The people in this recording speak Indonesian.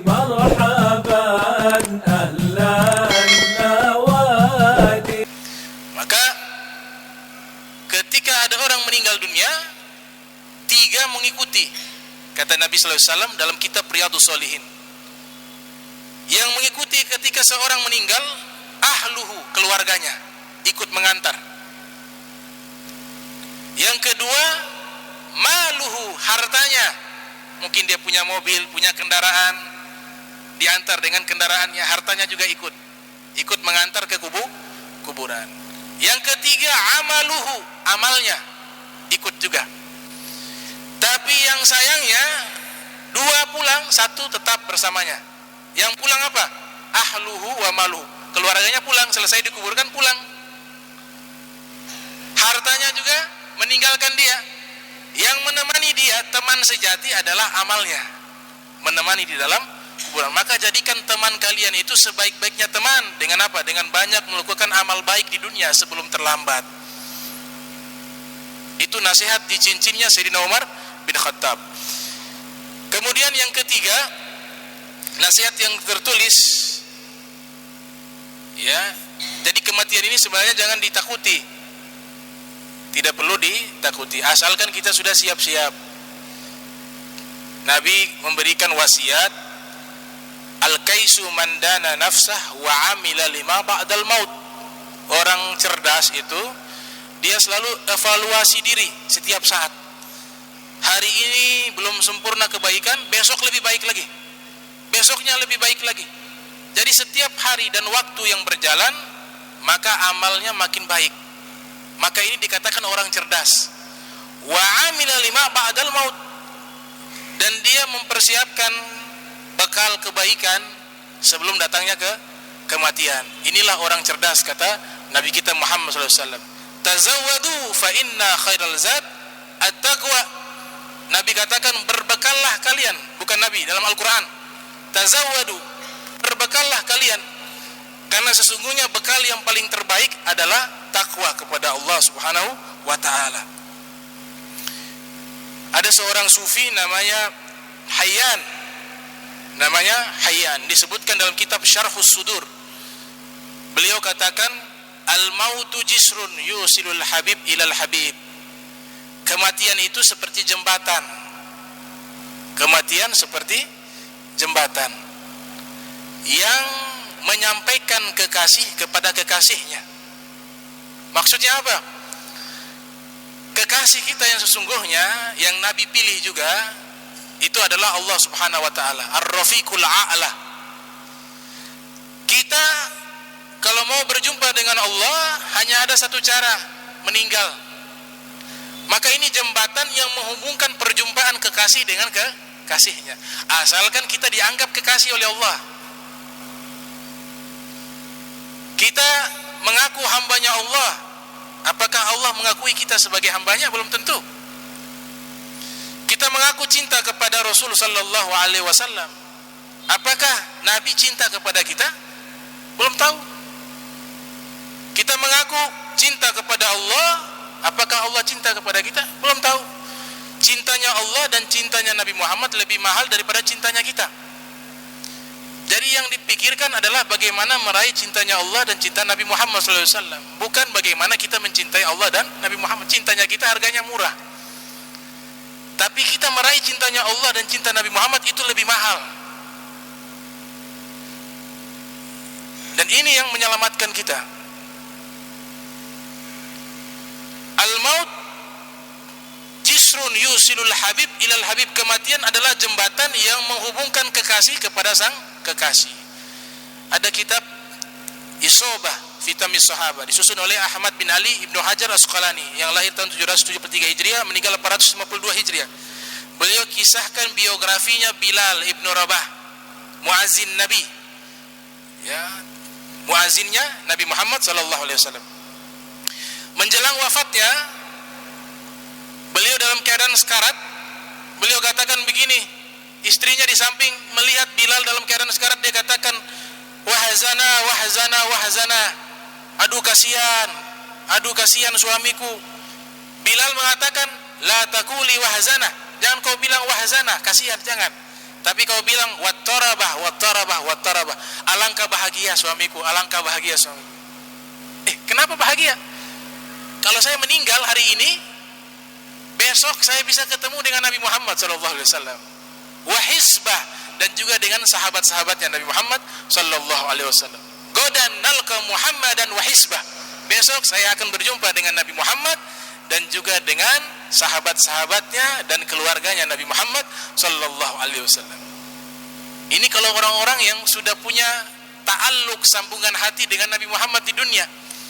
Marhaban ahlan nawadi. Maka ketika ada orang meninggal dunia, tiga mengikuti, kata Nabi sallallahu alaihi wasallam dalam kitab Riyadhus Shalihin. Yang mengikuti ketika seorang meninggal, ahluhu, keluarganya ikut mengantar. Yang kedua, maluhu, hartanya. Mungkin dia punya mobil, punya kendaraan, diantar dengan kendaraannya, hartanya juga ikut mengantar ke kuburan. Yang ketiga, amaluhu, amalnya ikut juga. Tapi yang sayangnya, dua pulang, satu tetap bersamanya. Yang pulang apa? Ahluhu wa maluhu, keluarganya pulang, selesai dikuburkan pulang. Hartanya juga meninggalkan dia. Yang menemani dia, teman sejati adalah amalnya, menemani di dalam kuburan. Maka jadikan teman kalian itu sebaik-baiknya teman. Dengan apa? Dengan banyak melakukan amal baik di dunia sebelum terlambat. Itu nasihat di cincinnya Sayyidina Umar bin Khattab. Kemudian yang ketiga, nasihat yang tertulis, ya. Jadi kematian ini sebenarnya jangan ditakuti. Tidak perlu ditakuti, asalkan kita sudah siap-siap. Nabi memberikan wasiat, al-kaisu man dana nafsah wa amila lima ba'dal maut. Orang cerdas itu dia selalu evaluasi diri setiap saat. Hari ini belum sempurna kebaikan, besok lebih baik lagi, besoknya lebih baik lagi. Jadi setiap hari dan waktu yang berjalan, maka amalnya makin baik. Maka ini dikatakan orang cerdas. Wa amila lima ba'dal maut, dan dia mempersiapkan bekal kebaikan sebelum datangnya kematian. Inilah orang cerdas, kata Nabi kita Muhammad SAW. Tazawwadu fa inna khairal zad at-taqwa. Nabi katakan berbekallah kalian, bukan Nabi dalam Al-Quran. Tazawwadu, berbekallah kalian, karena sesungguhnya bekal yang paling terbaik adalah takwa kepada Allah Subhanahu wa ta'ala. Ada seorang sufi namanya Hayyan, disebutkan dalam kitab Syarhus Sudur. Beliau katakan, al-mautu jisrun yusilul habib ilal habib. Kematian itu seperti jembatan. Kematian seperti jembatan yang menyampaikan kekasih kepada kekasihnya. Maksudnya apa? Kekasih kita yang sesungguhnya, yang Nabi pilih juga, itu adalah Allah Subhanahu wa ta'ala, Ar-Rafiqul A'la. Kita kalau mau berjumpa dengan Allah, hanya ada satu cara, meninggal. Maka ini jembatan yang menghubungkan perjumpaan kekasih dengan kekasihnya. Asalkan kita dianggap kekasih oleh Allah. Kita mengaku hambanya Allah, apakah Allah mengakui kita sebagai hambanya? Belum tentu. Kita mengaku cinta kepada Rasul sallallahu alaihi wasallam, apakah Nabi cinta kepada kita? Belum tahu. Kita mengaku cinta kepada Allah, apakah Allah cinta kepada kita? Belum tahu. Cintanya Allah dan cintanya Nabi Muhammad lebih mahal daripada cintanya kita. Jadi yang dipikirkan adalah bagaimana meraih cintanya Allah dan cinta Nabi Muhammad SAW, bukan bagaimana kita mencintai Allah dan Nabi Muhammad. Cintanya kita harganya murah, tapi kita meraih cintanya Allah dan cinta Nabi Muhammad itu lebih mahal. Dan ini yang menyelamatkan kita. Al-maut jisrun yusilul habib ilal habib. Kematian adalah jembatan yang menghubungkan kekasih kepada sang kekasih. Ada kitab Isobah fi Tamyiz Sahabah, disusun oleh Ahmad bin Ali Ibnu Hajar Asqalani, yang lahir tahun 773 Hijriah, meninggal 452 Hijriah. Beliau kisahkan biografinya Bilal Ibnu Rabah, muazzin Nabi, ya, muazzinnya Nabi Muhammad sallallahu alaihi wasallam. Menjelang wafatnya, beliau dalam keadaan sekarat. Beliau katakan begini, istrinya di samping melihat Bilal dalam keadaan sekarat, dia katakan, wahzana wahzana wahzana, aduh kasihan suamiku. Bilal mengatakan, la taquli wahzana, jangan kau bilang wahzana, kasihan, jangan, tapi kau bilang wattarabah alangkah bahagia suamiku, alangkah bahagia suamiku. Kenapa bahagia? Kalau saya meninggal hari ini, besok saya bisa ketemu dengan Nabi Muhammad SAW, wa hisbah, dan juga dengan sahabat-sahabatnya Nabi Muhammad SAW. Godan nalqa Muhammadan wa hisbah. Besok saya akan berjumpa dengan Nabi Muhammad dan juga dengan sahabat-sahabatnya dan keluarganya Nabi Muhammad SAW. Ini kalau orang-orang yang sudah punya ta'alluq, sambungan hati dengan Nabi Muhammad di dunia.